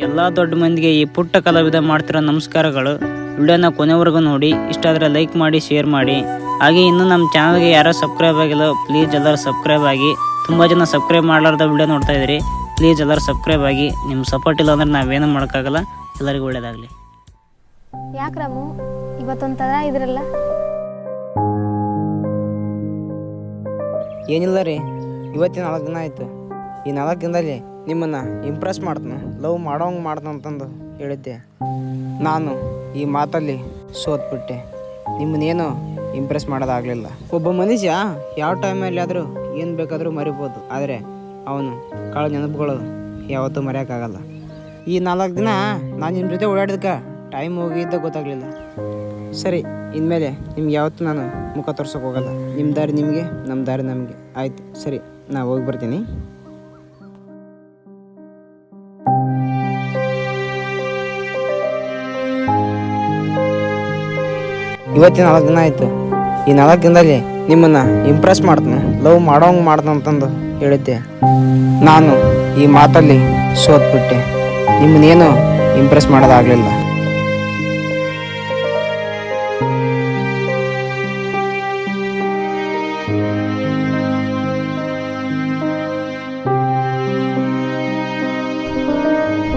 ಎಲ್ಲ ದೊಡ್ಡ ಮಂದಿಗೆ ಈ ಪುಟ್ಟ ಕಲಾವಿದ ಮಾಡ್ತಿರೋ ನಮಸ್ಕಾರಗಳು. ವಿಡಿಯೋನ ಕೊನೆವರೆಗೂ ನೋಡಿ, ಇಷ್ಟ ಆದರೆ ಲೈಕ್ ಮಾಡಿ, ಶೇರ್ ಮಾಡಿ. ಹಾಗೆ ಇನ್ನು ನಮ್ಮ ಚಾನಲ್ಗೆ ಯಾರೋ ಸಬ್ಸ್ಕ್ರೈಬ್ ಆಗಿಲ್ಲ, ಪ್ಲೀಸ್ ಎಲ್ಲರೂ ಸಬ್ಸ್ಕ್ರೈಬ್ ಆಗಿ. ತುಂಬ ಜನ ಸಬ್ಸ್ಕ್ರೈಬ್ ಮಾಡಲಾರ್ದ ವಿಡಿಯೋ ನೋಡ್ತಾ ಇದ್ದೀರಿ, ಪ್ಲೀಸ್ ಎಲ್ಲರೂ ಸಬ್ಸ್ಕ್ರೈಬ್ ಆಗಿ. ನಿಮ್ಮ ಸಪೋರ್ಟ್ ಇಲ್ಲ ಅಂದ್ರೆ ನಾವೇನು ಮಾಡೋಕ್ಕಾಗಲ್ಲ. ಎಲ್ಲರಿಗೂ ಒಳ್ಳೇದಾಗಲಿ. ಯಾಕೆ ರಾಮು ಇವತ್ತೊಂಥರ ಇದ್ರಲ್ಲ? ಏನಿಲ್ಲ ರೀ, ಇವತ್ತಿನ 4 ದಿನ ಆಯಿತು. ಈ 4 ದಿನದಲ್ಲಿ ನಿಮ್ಮನ್ನು ಇಂಪ್ರೆಸ್ ಮಾಡ್ತೀನಿ, ಲವ್ ಮಾಡೋಂಗೆ ಮಾಡ್ತಾನೆ ಅಂತಂದು ಹೇಳಿದ್ದೆ. ನಾನು ಈ ಮಾತಲ್ಲಿ ಸೋತ್ಬಿಟ್ಟೆ. ನಿಮ್ಮನ್ನೇನು ಇಂಪ್ರೆಸ್ ಮಾಡೋದಾಗಲಿಲ್ಲ. ಒಬ್ಬ ಮನುಷ್ಯ ಯಾವ ಟೈಮಲ್ಲಿ ಆದರೂ ಏನು ಬೇಕಾದರೂ ಮರಿಬೋದು, ಆದರೆ ಅವನು ಕಾಳ ನೆನಪುಗಳು ಯಾವತ್ತೂ ಮರೆಯೋಕ್ಕಾಗಲ್ಲ. ಈ 4 ದಿನ ನಾನು ನಿಮ್ಮ ಜೊತೆ ಓಡಾಡಿದಕ್ಕೆ ಟೈಮ್ ಹೋಗಿದ್ದ ಗೊತ್ತಾಗಲಿಲ್ಲ. ಸರಿ, ಇನ್ಮೇಲೆ ನಿಮ್ಗೆ ಯಾವತ್ತೂ ನಾನು ಮುಖ ತೋರ್ಸೋಕೆ ಹೋಗಲ್ಲ. ನಿಮ್ಮ ದಾರಿ ನಿಮಗೆ, ನಮ್ಮ ದಾರಿ ನಮಗೆ. ಆಯಿತು, ಸರಿ, ನಾ ಹೋಗಿ ಬರ್ತೀನಿ. ಇವತ್ತಿನ 4 ದಿನ ಆಯಿತು. ಈ 4 ದಿನದಲ್ಲಿ ನಿಮ್ಮನ್ನು ಇಂಪ್ರೆಸ್ ಮಾಡ್ತೀನಿ, ಲವ್ ಮಾಡೋಂಗೆ ಮಾಡ್ತಾನೆ ಅಂತಂದು ಹೇಳಿದ್ದೆ. ನಾನು ಈ ಮಾತಲ್ಲಿ ಸೋತ್ಬಿಟ್ಟೆ. ನಿಮ್ಮನ್ನೇನು ಇಂಪ್ರೆಸ್ ಮಾಡೋದಾಗಲಿಲ್ಲ.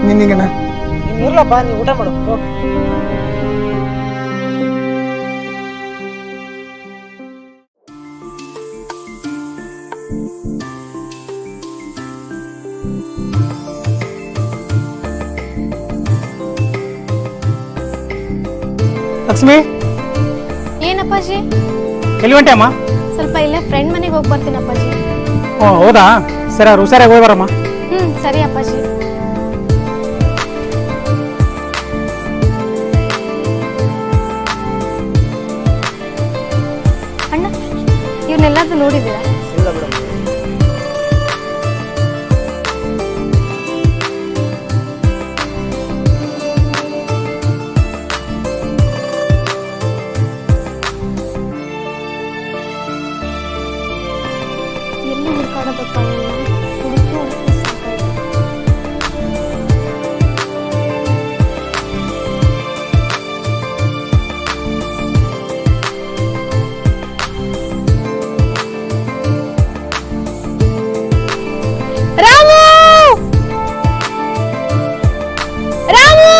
ನಿನಗನ ಇರ್ಲಪ್ಪ, ನೀವು ಊಟ ಮಾಡು. ಲಕ್ಷ್ಮಿ, ಏನಪ್ಪಾಜಿ? ಎಲ್ಲಿ ಹೊಂಟೆ ಅಮ್ಮ? ಸ್ವಲ್ಪ ಇಲ್ಲೇ ಫ್ರೆಂಡ್ ಮನೆಗೆ ಹೋಗಿ ಬರ್ತೀನಿ ಅಪ್ಪಾಜಿ. ಓ ಹೌದಾ, ಸರಿ, ಅವ್ರು ಹುಷಾರಾಗಿ ಹೋಗಿ ಬರಮ್ಮ. ಸರಿ ಅಪ್ಪಾಜಿ. ಅಣ್ಣ, ಇವ್ನೆಲ್ಲಾದ್ರೂ ನೋಡಿದ್ದೀರಾ? ಇಲ್ಲ ಬಿಡಮ್ಮ. ಎಲ್ಲಿ ಹುಡ್ಕಾಡೋದಪ್ಪ ಹುಡುಕಿ ಹುಡುಕಿ ಸಾಕಾಯ್ತು. ರಾಮು! ರಾಮು!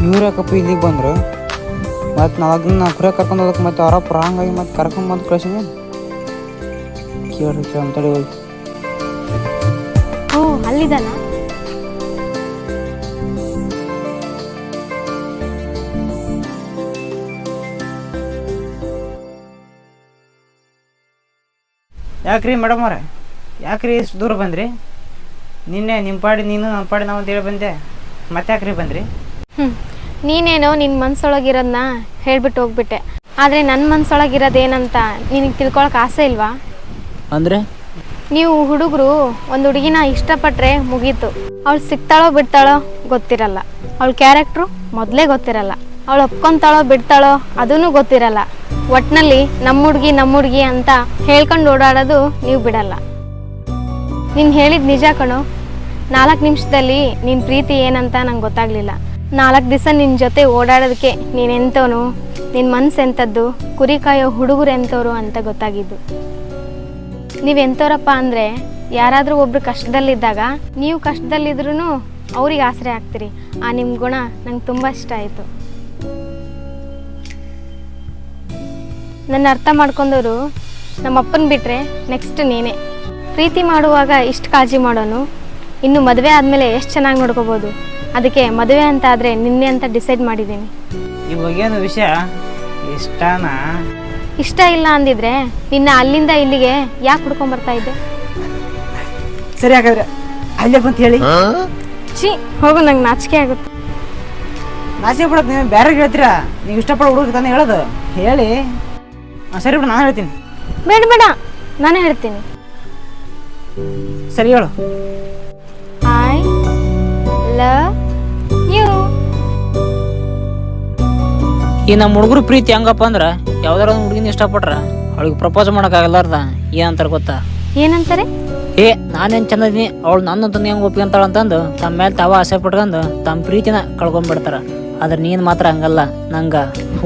ಇವ್ರ್ಯಾಕಪ್ಪ ಇಲ್ಲಿಗೆ ಬಂದರು? ಮತ್ತು 4 ದಿನ ನಾ ಕುರಿಯ ಕರ್ಕೊಂಡು ಹೋದಕ್ಕೆ ಮತ್ತೆ ಅವರಪ್ಪ ಹಂಗಾಗಿ ಮತ್ತೆ ಕರ್ಕೊಂಬಂದು ಕಳಿಸಿನಿ. ಕೇಳ್ರಿ ಅಂತೇಳಿ ಹೋಯ್ತು. ಓ, ಅಲ್ಲಿದ್ದಾನ? ಯಾಕ್ರಿ ಮೇಡಮ್ ಅವ್ರೆ, ಯಾಕ್ರಿ ಇಷ್ಟು ದೂರ ಬಂದ್ರಿ? ನಿನ್ನೆ ನಿಮ್ಮ ಪಾಡಿ ನೀನು, ನಮ್ಮ ಪಾಡಿ ನಾವು ಅಂತೇಳಿ ಬಂದೆ. ಮತ್ತೆ ಯಾಕ್ರಿ ಬಂದ್ರಿ? ನೀನೇನೋ ನಿನ್ನ ಮನ್ಸೊಳಗಿರೋದನ್ನ ಹೇಳ್ಬಿಟ್ಟು ಹೋಗ್ಬಿಟ್ಟೆ. ಆದರೆ ನನ್ನ ಮನ್ಸೊಳಗಿರೋದೇನಂತ ನಿನಗೆ ತಿಳ್ಕೊಳಕ್ಕೆ ಆಸೆ ಇಲ್ವಾ? ಅಂದರೆ ನೀವು ಹುಡುಗರು ಒಂದು ಹುಡುಗಿನ ಇಷ್ಟಪಟ್ಟರೆ ಮುಗೀತು. ಅವಳು ಸಿಗ್ತಾಳೋ ಬಿಡ್ತಾಳೋ ಗೊತ್ತಿರಲ್ಲ, ಅವಳ ಕ್ಯಾರೆಕ್ಟ್ರು ಮೊದಲೇ ಗೊತ್ತಿರಲ್ಲ, ಅವಳು ಒಪ್ಕೊತಾಳೋ ಬಿಡ್ತಾಳೋ ಅದೂ ಗೊತ್ತಿರಲ್ಲ. ಒಟ್ಟಿನಲ್ಲಿ ನಮ್ಮ ಹುಡುಗಿ ಅಂತ ಹೇಳ್ಕೊಂಡು ಓಡಾಡೋದು ನೀವು ಬಿಡಲ್ಲ. ನೀನು ಹೇಳಿದ ನಿಜ ಕಣೋ. 4 ನಿಮಿಷದಲ್ಲಿ ನಿನ್ನ ಪ್ರೀತಿ ಏನಂತ ನಂಗೆ ಗೊತ್ತಾಗಲಿಲ್ಲ. 4 ದಿವಸ ನಿನ್ನ ಜೊತೆ ಓಡಾಡೋದಕ್ಕೆ ನೀನೆಂಥವನು, ನಿನ್ನ ಮನಸ್ಸು ಎಂಥದ್ದು, ಕುರಿ ಕಾಯೋ ಹುಡುಗರು ಎಂಥವ್ರು ಅಂತ ಗೊತ್ತಾಗಿದ್ದು. ನೀವೆಂಥವ್ರಪ್ಪ ಅಂದರೆ, ಯಾರಾದರೂ ಒಬ್ರು ಕಷ್ಟದಲ್ಲಿದ್ದಾಗ ನೀವು ಕಷ್ಟದಲ್ಲಿದ್ರೂ ಅವ್ರಿಗೆ ಆಸರೆ ಆಗ್ತೀರಿ. ಆ ನಿಮ್ಮ ಗುಣ ನಂಗೆ ತುಂಬ ಇಷ್ಟ ಆಯಿತು. ನನ್ನ ಅರ್ಥ ಮಾಡ್ಕೊಂಡವರು ನಮ್ಮಪ್ಪನ ಬಿಟ್ಟರೆ ನೆಕ್ಸ್ಟ್ ನೀನೇ. ಪ್ರೀತಿ ಮಾಡುವಾಗ ಇಷ್ಟು ಕಾಳಜಿ ಮಾಡೋನು, ಇನ್ನು ಮದುವೆ ಆದಮೇಲೆ ಎಷ್ಟು ಚೆನ್ನಾಗಿ ನೋಡ್ಕೋಬೋದು. ಅದಕ್ಕೆ ಮದುವೆ ಅಂತ ಆದರೆ ನಿನ್ನೆ ಅಂತ ಡಿಸೈಡ್ ಮಾಡಿದ್ದೀನಿ. ಇವಾಗೇನು ವಿಷಯ? ಇಷ್ಟನಾ? ಇಷ್ಟ ಇಲ್ಲ ಅಂದಿದ್ರೆ ನಿನ್ನ ಅಲ್ಲಿಂದ ಇಲ್ಲಿಗೆ ಯಾಕೆ ಹುಡ್ಕೊಂಬರ್ತಾ ಇದ್ದೆ? ಸರಿ, ಹಾಗಾದ್ರೆ ಅಲ್ಲೇ ಬಂತ ಹೇಳಿ. ಛೀ, ಹೋಗು, ನಂಗೆ ನಾಚಿಕೆ ಆಗುತ್ತೆ. ನಾಚಿಕೆ ಬಿಡೋದು ನೀವು ಬೇರೆ ಹೇಳ್ತೀರಾ? ನೀವು ಇಷ್ಟಪಡೋ ಹುಡುಗ ತಾನೇ ಹೇಳೋದು, ಹೇಳಿ. ಸರಿ ಬಿಡು, ನಾನು ಹೇಳ್ತೀನಿ. ಬೇಡ ಬೇಡ, ನಾನೇ ಹೇಳ್ತೀನಿ. ಸರಿ, ಹೇಳು. I love you. ಈ ನಮ್ಮ ಹುಡುಗರು ಪ್ರೀತಿ ಹೆಂಗಪ್ಪ ಅಂದ್ರೆ, ಯಾವ್ದಾರ ಒಂದು ಹುಡುಗಿನ ಇಷ್ಟಪಟ್ರ ಅವಳಿಗೆ ಪ್ರಪೋಸ್ ಮಾಡೋಕ್ಕಾಗಲ್ಲಾರ್ದ ಏನಂತಾರೆ ಗೊತ್ತಾ? ಏನಂತಾರೆ? ಏ ನಾನೇನು ಚಂದದೀನಿ, ಅವಳು ನನ್ನಂತ ಹೆಂಗೆ ಒಪ್ಕೊಂತಾಳ ಅಂತಂದು ತಮ್ಮ ಮೇಲೆ ತಾವ ಆಸೆ ಪಟ್ಕೊಂಡು ತಮ್ಮ ಪ್ರೀತಿನ ಕಳ್ಕೊಂಡ್ಬಿಡ್ತಾರ. ಆದ್ರೆ ನೀನು ಮಾತ್ರ ಹಂಗಲ್ಲ, ನಂಗೆ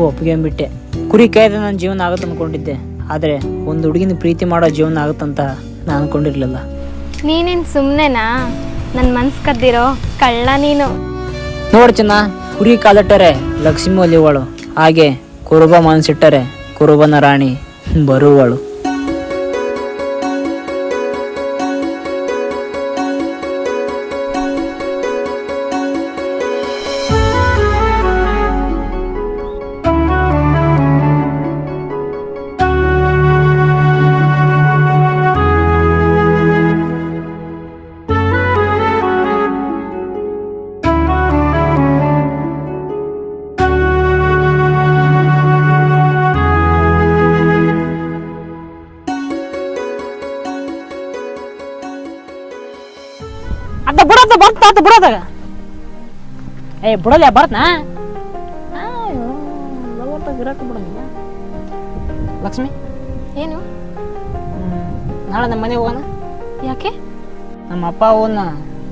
ಒಪ್ಕೊಂಡ್ಬಿಟ್ಟೆ. ಕುರಿ ಕಾಯ್ದೆ ನನ್ನ ಜೀವನ ಆಗುತ್ತೆ ಅಂದ್ಕೊಂಡಿದ್ದೆ, ಆದರೆ ಒಂದು ಹುಡುಗಿನ ಪ್ರೀತಿ ಮಾಡೋ ಜೀವನ ಆಗುತ್ತಂತ ನಾನು ಅಂದ್ಕೊಂಡಿರ್ಲಿಲ್ಲ. ನೀನೇನು ಸುಮ್ಮನೆನಾ? ನನ್ನ ಮನ್ಸು ಕದ್ದಿರೋ ಕಳ್ಳ ನೀನು. ನೋಡು ಚಿನ್ನ, ಕುರಿ ಕಾಲಿಟ್ಟರೆ ಲಕ್ಷ್ಮಿ ಒಲಿವಳು, ಹಾಗೆ ಕುರುಬ ಮನಸ್ಸಿಟ್ಟರೆ ಕುರುಬನ ರಾಣಿ ಬರುವಳು. ಅದ ಬಿಡೋದ ಬರ್ತ ಅದ ಬಿಡೋದಾಗ ಏ ಬಿಡೋಲ್ಲ ಬರ್ತನಾ ಬಿಡೋದಿಲ್ಲ. ಲಕ್ಷ್ಮಿ, ಏನು? ನಾಳೆ ನಮ್ಮ ಮನೆಗೆ ಹೋಗೋಣ. ಯಾಕೆ? ನಮ್ಮ ಅಪ್ಪ ಅವನ್ನ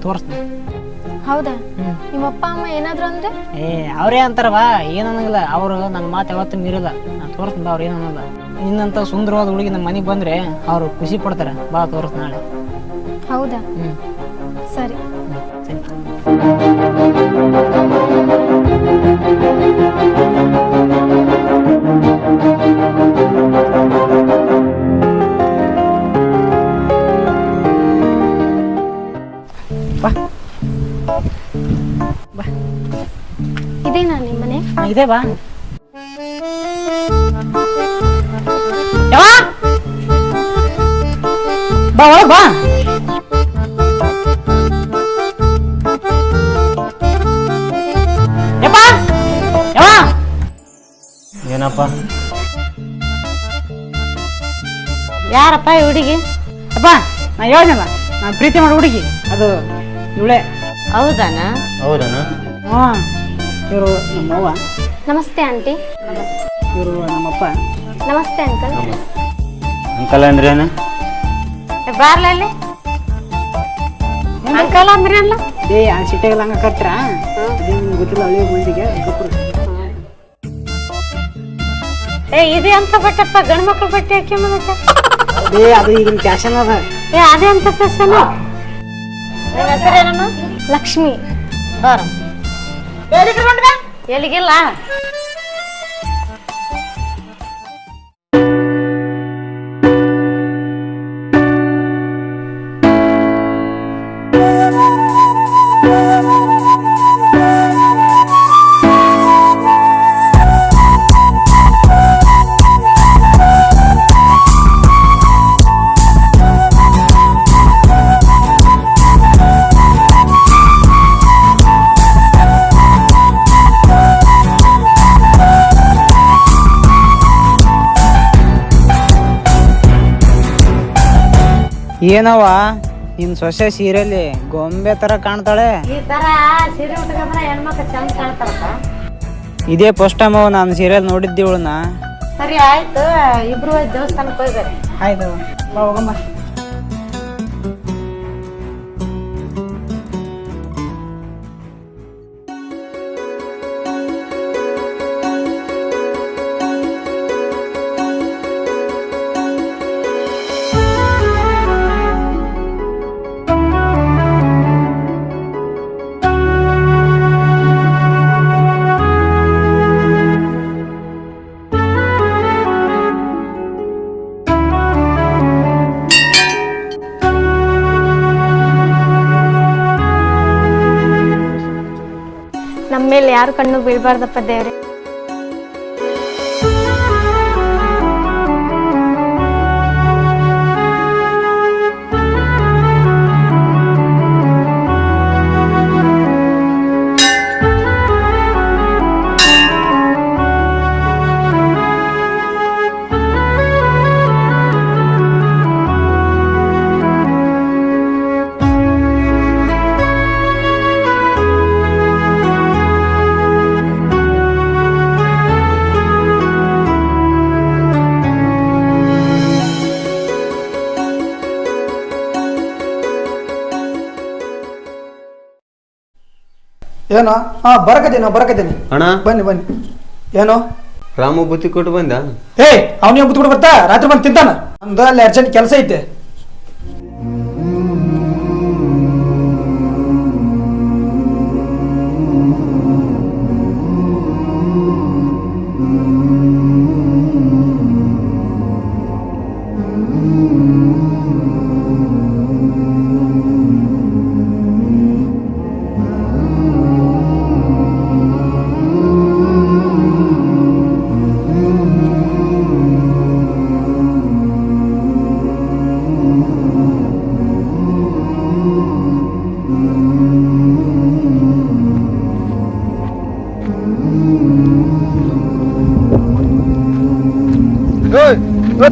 ತೋರಿಸ್ತೀನಿ. ಹೌದಾ? ನಿಮ್ಮಪ್ಪ ಅಮ್ಮ ಏನಾದ್ರು ಅಂದ್ರೆ? ಏ ಅವರೇ ಅಂತಾರವಾ, ಏನನ್ನಂಗಿಲ್ಲ. ಅವರು ನನ್ನ ಮಾತು ಯಾವತ್ತೂ ಮೀರಿಲ್ಲ. ನಾನು ತೋರಿಸ್ತೀನಿ ಬಾ, ಅವ್ರು ಏನನ್ನಲ್ಲ. ನಿನ್ನಂತ ಸುಂದರವಾದ ಹುಡುಗಿ ನಮ್ಮ ಮನೆಗೆ ಬಂದ್ರೆ ಅವರು ಖುಷಿ ಪಡ್ತಾರೆ. ಬಾ ತೋರಿಸ್ ನಾಳೆ. ಹೌದಾ? ಸರಿ. ಇದೇನಾ ನಿಮ್ಮ ಮನೆ? ಇದೆ ಬಾ. ಯವ್ವ! ಬಾ ಒಳಗ್ ಬಾ. ಯಪ್ಪ! ಯವ್ವ! ಏನಪ್ಪ? ಯಾರಪ್ಪ ಈ ಹುಡುಗಿ? ಅಪ್ಪ, ನಾ ಹೇಳಿದ್ನಲ್ಲ, ನಾನು ಪ್ರೀತಿ ಮಾಡೋ ಹುಡುಗಿ ಅದು ಇವಳೆ. ಹೌದಾನ? ಹೌದನ? ಹಾಂ, ಇವರು ನಮ್ಮವ್ವ. ನಮಸ್ತೆ ಆಂಟಿ. ಇವರು ನಮ್ಮಪ್ಪ. ನಮಸ್ತೆ ಅಂಕಲ್. ಅಂಕಲ್ ಅಂದ್ರೆ ಏನು? ಬಾರ್ಲ ಇಲ್ಲಿ. ಅಂಕಲ್ ಅಂದ್ರೆ ಅಲ್ಲ. ಏ ಆ ಸಿಟ್ಟಿಗೆಲ್ಲ ಹಂಗ ಕರ್ತೀರಾ? ನಿಮ್ಗೆ ಗೊತ್ತಿಲ್ಲ, ಹಳ್ಳಿ ಮಂದಿಗೆ ಗೊಬ್ಬರ. ಏ ಇದೆ ಅಂತ ಬಟ್ಟೆಪ್ಪ, ಗಂಡು ಮಕ್ಳು ಬಟ್ಟೆ ಹಾಕಿ ಮತ್ತೆ. ಏ ಅದು ಈಗಿನ ಫ್ಯಾಷನ್ ಅದ. ಏ ಅದೇ ಅಂತ ಫ್ಯಾಷನ್. ನಿಮ್ಮ ಹೆಸರೇನಮ್ಮ? ಲಕ್ಷ್ಮಿ. ಬಾರ. ಎಲ್ಲಿಗಿಲ್ಲ. ಏನವ ನಿನ್ ಸೊಸೆ ಸೀರೆಲಿ ಗೊಂಬೆ ತರ ಕಾಣ್ತಾಳೆ. ಈ ತರ ಸೀರೆ ಉಟ್ಕೊಂಡ್ರೆ ಹೆಣ್ಮಕ್ಳು ಚಂದ ಕಾಣ್ತಾರಪ್ಪ. ಇದೇ ಫಸ್ಟ್ ಟೈಮ್ ನಾನು ಸೀರಿಯಲ್ ನೋಡಿದ್ದೆ ಇವಳನ್ನ. ಸರಿ ಆಯ್ತು, ಇಬ್ರು ದೇವಸ್ಥಾನಕ್ಕೆ ಹೋಗ್ಬಾರಿ. ಆಯ್ತು ಬಾ ಹೋಗಮ್ಮ. ನಮ್ಮ ಮೇಲೆ ಯಾರು ಕಣ್ಣು ಬೀಳ್ಬಾರ್ದಪ್ಪ ದೇವ್ರೆ. ಏನೋ ಬರಕತೀನಿ ಅಣ್ಣ ಬನ್ನಿ ಏನೋ ರಾಮು ಬುತ್ತಿ ಕೊಟ್ಟು ಬಂದ. ಅವನಿಗೆ ಬುತ್ತಿ ಬರ್ತಾ ರಾತ್ರಿ ಬಂದು ತಿಂತಾನ. ನಮ್ದು ಅಲ್ಲಿ ಅರ್ಜೆಂಟ್ ಕೆಲಸ ಐತೆ.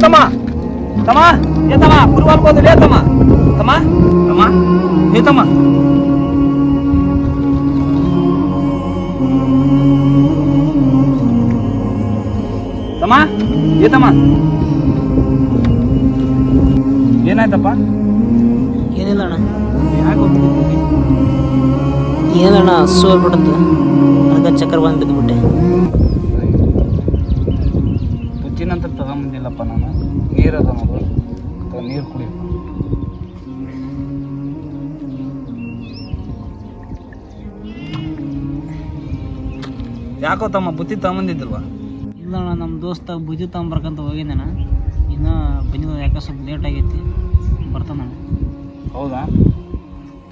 ತಮ್ಮ ತಮ್ಮ ಏ ತಮ್ಮ ಪುರು ಅನ್ಕೋದು ಲೇ ತಮ್ಮ ತಮ್ಮ ತಮ್ಮ ಏ ತಮ್ಮ ತಮ್ಮ ಏ ತಮ್ಮ ಏನಾಯ್ತಪ್ಪ? ಏನಿಲ್ಲ ಅಣ್ಣ. ಯಾಕೆ ಏನಣ್ಣ ಸೋಲ್ಬಿಟ್ಟದ್ದು, ಅದಕ್ಕೆ ಚಕ್ರ ಬಂದು ಬಿದ್ದುಬಿಟ್ಟೆ. ಬುಚ್ಚಿನಂತ ತಗೊಂಬಂದಿಲ್ಲಪ್ಪ ನಾನು. ನೀರದ ಮಗು ನೀರು ಕುಡಿ. ಯಾಕೋ ತಮ್ಮ ಬುತ್ತಿ ತಗೊಂಬಂದಿದ್ದಲ್ವಾ? ಇಲ್ಲ ಅಣ್ಣ, ನಮ್ಮ ದೋಸ್ತ ಬುದ್ಧಿ ತಗೊಂಬರ್ಕಂತ ಹೋಗಿದ್ದಾನ. ಇನ್ನೂ ಬಂದಿದ್ದು ಯಾಕೆ ಸ್ವಲ್ಪ ಲೇಟ್ ಆಗೈತಿ, ಬರ್ತಾನ. ಹೌದಾ?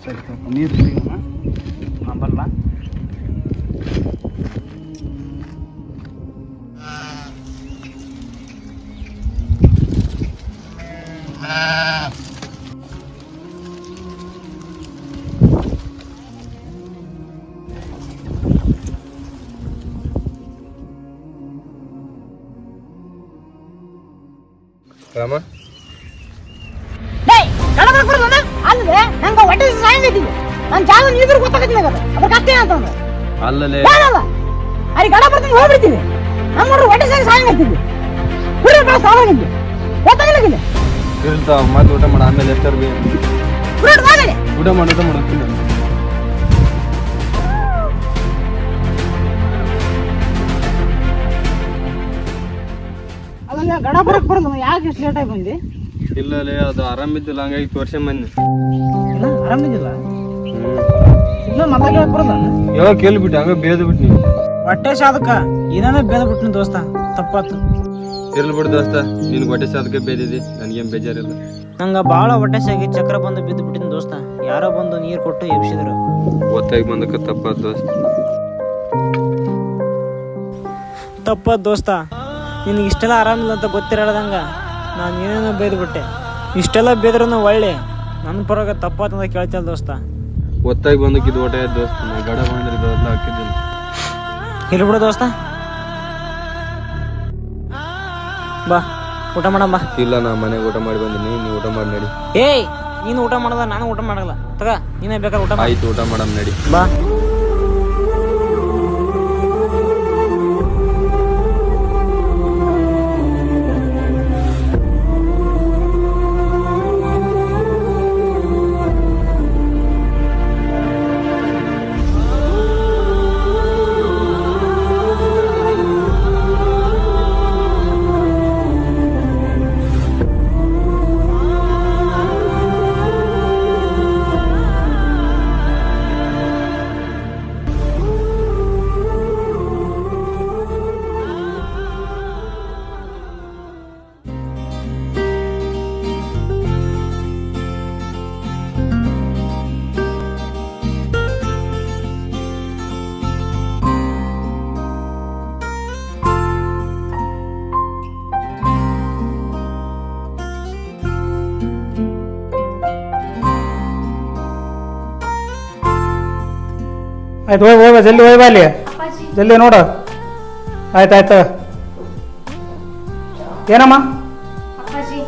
ಸರಿ ಸ್ವಲ್ಪ ನೀರು ಕುಡಿಯೋಣ, ನಾನು ಬರಲ್ಲ. ರಾಮ ಅಲ್ಲಲೇ ಹೋಗ್ಬಿಡ್ತೀವಿ. ನಮ್ಮ ಹೊಟ್ಟೆ ಸಾಯಂಗ್ ಆಗ್ತಿದ್ವಿ. ಇರ್ತಾವ ಮತ್ತೆ ಊಟ ಮಾಡ. ಆಮೇಲೆ ಎಷ್ಟರ ಊಟ ಮಾಡೋದು ಗಡ ಬರಕ್ ಬರಲ್ಲ. ಯಾಕೆ ಎಷ್ಟು ಲೇಟ್ ಆಗಿ ಬಂದಿ? ಇಲ್ಲಲೇ ಅದು ಆರಾಮಿದ್ದಿಲ್ಲ, ಹಂಗಾಗಿ ವರ್ಷ ಮಂದಿ ಆರಾಮಿದ್ದಿಲ್ಲ. ಇನ್ನೂ ಮಾತಾಡಕ್ ಬರಲ್ಲ. ಯಾವಾಗ ಕೇಳ್ಬಿಟ್ಟು ಹಂಗ ಬೇದು ಬಿಟ್ಟು ನೀವು ಹೊಟ್ಟೆ ಸಾಧಕ ಏನಾನ ಬೇದ ಬಿಟ್ಟಿನ ದೋಸ್ತ, ತಪ್ಪಾತು. ಇರ್ಲಿ ಬಿಡು ದೋಸ್ತ, ನಿನ್ಗೆ ಹೊಟ್ಟೆ ಸಾದಕ್ಕೆ ಬೇದಿದೆ, ನನಗೇನು ಬೇಜಾರಿಲ್ಲ. ನಂಗೆ ಭಾಳ ಹೊಟ್ಟೆ ಸಾಗಿ ಚಕ್ರ ಬಂದು ಬಿದ್ದು ಬಿಟ್ಟಿನ ದೋಸ್ತ. ಯಾರೋ ಬಂದು ನೀರು ಕೊಟ್ಟು ಎಬ್ಸಿದ್ರು. ಒತ್ತಾಗಿ ಬಂದಕ್ಕೆ ತಪ್ಪಾದ ದೋಸ್ತ. ತಪ್ಪಾದ ದೋಸ್ತ, ನಿನಗೆ ಇಷ್ಟೆಲ್ಲ ಆರಾಮಿಲ್ಲ ಅಂತ ಗೊತ್ತಿರದಂಗ ನಾನು ಏನೇನೋ ಬೇದ್ಬಿಟ್ಟೆ. ಇಷ್ಟೆಲ್ಲ ಬೇದ್ರೂ ಒಳ್ಳೆ ನನ್ನ ಪರವಾಗಿ ತಪ್ಪಾತಂದ ಕೇಳ್ತಿಲ್ಲ ದೋಸ್ತ. ಒತ್ತಾಗಿ ಬಂದಕ್ಕಿದ್ದು ಊಟ ಆಯ್ತು ದೋಸ್ತ. ನಾ ಗಡ ಬಂದ್ರೆ ಇದೆಲ್ಲ ಹಾಕಿದ್ದೀನಿ. ಇಲ್ಲಿ ಬಿಡು ದೋಸ್ತ, ಬಾ ಊಟ ಮಾಡಮ್ಮ. ಇಲ್ಲ, ನಾ ಮನೆಗೆ ಊಟ ಮಾಡಿ ಬಂದಿನಿ, ನೀವು ಊಟ ಮಾಡಿ ನಡಿ. ಏಯ್, ನೀನು ಊಟ ಮಾಡಲ್ಲ, ನಾನು ಊಟ ಮಾಡಲ್ಲ. ತಗ ನೀನೇ ಬೇಕಾದ್ರೆ ಊಟ ಮಾಡಿ. ಆಯ್ತು, ಊಟ ಮಾಡಮ್ ನಡಿ. ಬಾ. ಆಯ್ತು, ಹೋಯ್ ಜಲ್ದಿ ಹೋಯ್ ಬಾ ಅಲ್ಲಿ, ಜಲ್ದಿ ನೋಡು. ಆಯ್ತು. ಏನಮ್ಮ? ಅಪ್ಪಾಜಿ,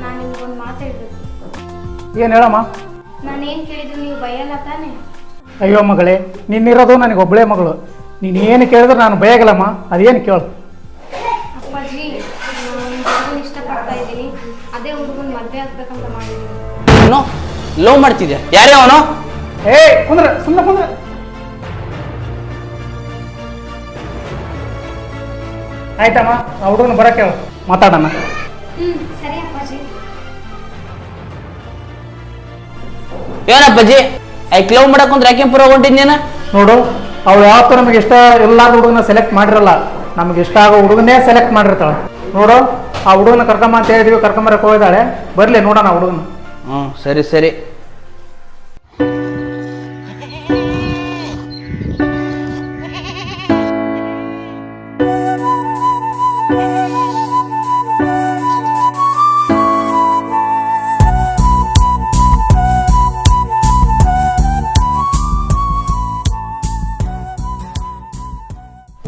ನಾನು ನಿಮ್ಗೊಂದು ಮಾತಾಡ್ಬೇಕು. ಏನು ಹೇಳಮ್ಮ? ನಾನೇನು ಕೇಳಿದ್ರು ನೀವು ಬೈಯಲ್ಲ ತಾನೆ? ಅಯ್ಯೋ ಮಗಳೇ, ನಿನ್ನಿರೋದು ನನಗೆ ಒಬ್ಬಳೇ ಮಗಳು. ನೀನು ಏನು ಕೇಳಿದ್ರೆ ನಾನು ಬಯಗಲ್ಲಮ್ಮ. ಅದೇನು ಕೇಳು. ಅಪ್ಪಾಜಿ, ನಾನು ಒಂದು ಹುಡುಗನ ಇಷ್ಟಪಡ್ತಾ ಇದ್ದೀನಿ. ಅದೇ ಹುಡುಗನ ಮದುವೆ ಆಗ್ಬೇಕಂತ ಮಾಡಿದ್ದೀನಿ. ಲವ್ ಮಾಡ್ತಿದ್ಯಾ? ಯಾರೇ ಅವನು? ಕುಂದ್ರ, ಸುಮ್ಮನೆ ಕುಂದ್ರ. ಆಯ್ತಮ್ಮ ಆ ಹುಡುಗನ ಬರಕ್ಕೆ ಹೇಳು, ಮಾತಾಡೋಣ. ಏನಪ್ಪಾಜಿ ಐಕ್ ಲವ್ ಮಾಡಕ್ ಕುಂದ್ರೆ ಯಾಕೆ ಪುರ ಹೊಂಟಿದ್ನೇನ? ನೋಡು, ಅವಳು ಯಾವತ್ತೂ ನಮಗೆ ಇಷ್ಟ ಇಲ್ಲಾದ ಹುಡುಗನ ಸೆಲೆಕ್ಟ್ ಮಾಡಿರಲ್ಲ, ನಮಗೆ ಇಷ್ಟ ಆಗೋ ಹುಡುಗನೇ ಸೆಲೆಕ್ಟ್ ಮಾಡಿರ್ತಾಳೆ. ನೋಡು, ಆ ಹುಡುಗನ ಕರ್ಕೊಂಬ ಅಂತ ಹೇಳಿದ್ವಿ, ಕರ್ಕೊಂಬರಕ್ಕೆ ಹೋಗಿದ್ದಾಳೆ. ಬರಲಿ ನೋಡೋಣ ಆ ಹುಡುಗನ. ಸರಿ ಸರಿ.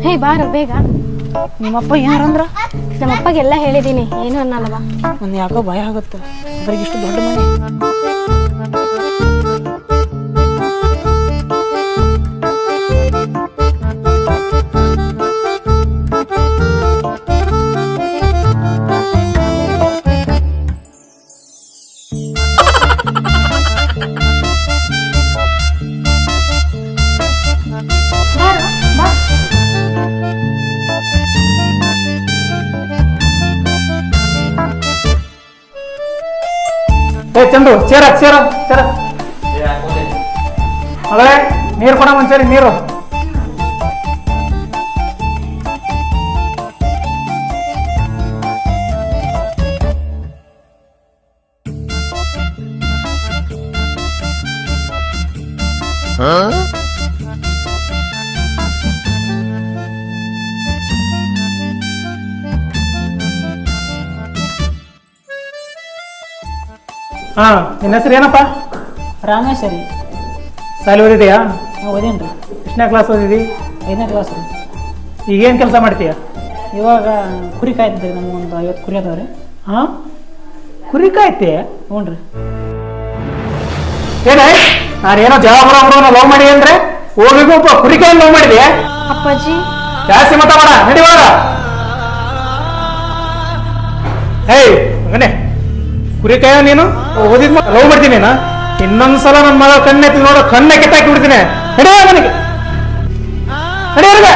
ಹೇ ಬಾರು ಬೇಗ. ನಿಮ್ಮಪ್ಪ ಏನಾರಂದ್ರ? ನಮ್ಮಪ್ಪಗೆಲ್ಲ ಹೇಳಿದ್ದೀನಿ, ಏನು ಅನ್ನಲ್ಲವ. ನನ್ ಯಾಕೋ ಭಯ ಆಗುತ್ತೆ, ಅದ್ರಿಗೆ ಇಷ್ಟು ದೊಡ್ಡ ಮನೆ. ಏ ಚಂದು, ಚೇರ ಚೇರ ಚೇರ. ಮಗಳೇ, ನೀರು ಕೊಡ ಮುಂಚೆ, ನೀರು. ಹಾ, ನಿನ್ನ ಹೆಸರು ಏನಪ್ಪ? ರಾಮೇಶ್ವರಿ. ಸಾಲಿ ಓದಿದೆಯಾ? ಓದೇನ್ರಿ, ಎಷ್ಟನೇ ಕ್ಲಾಸ್ ಓದಿದಿ? 5ನೇ ಕ್ಲಾಸ್ ರೀ. ಈಗೇನು ಕೆಲಸ ಮಾಡ್ತೀಯ? ಇವಾಗ ಕುರಿ ಕಾಯ್ತಿದ್ರಿ, ನಮ್ಗೊಂದು 50 ಕುರಿ ಅದಾವ್ರಿ. ಹಾ, ಕುರಿ ಕಾಯ್ತಿ? ಹ್ಞೂ ರೀ. ಏನೇ, ನಾನೇನೋ ಜವಾಬ್ದಾರ ಹುಡುಗನ ಲವ್ ಮಾಡಿ ಅಂದ್ರೆ ಹೋಗಿಗೂ ಒಬ್ಬ ಕುರಿ ಕಾಯಿ ಲವ್ ಮಾಡಿದ್ಯಾ? ಅಪ್ಪಾಜಿ ಜಾಸ್ತಿ ಮಾತಾಡ, ನಡಿವಾರ. ಏಯ್ ಮಗನೇ, ಕುರಿ ಕಾಯ ನೀನು ಓದಿದ್ ಲವ್ ಮಾಡ್ತೀನಿ ನಾ. ಇನ್ನೊಂದ್ಸಲ ನನ್ನ ಮಗ ಕಣ್ಣೆತ್ತಿ ನೋಡೋ, ಕಣ್ಣೆ ಕೆತ್ತಾಕಿ ಬಿಡ್ತೀನಿ. ನಡಿಯ ಮನೆಗೆ, ನಡಿಯ.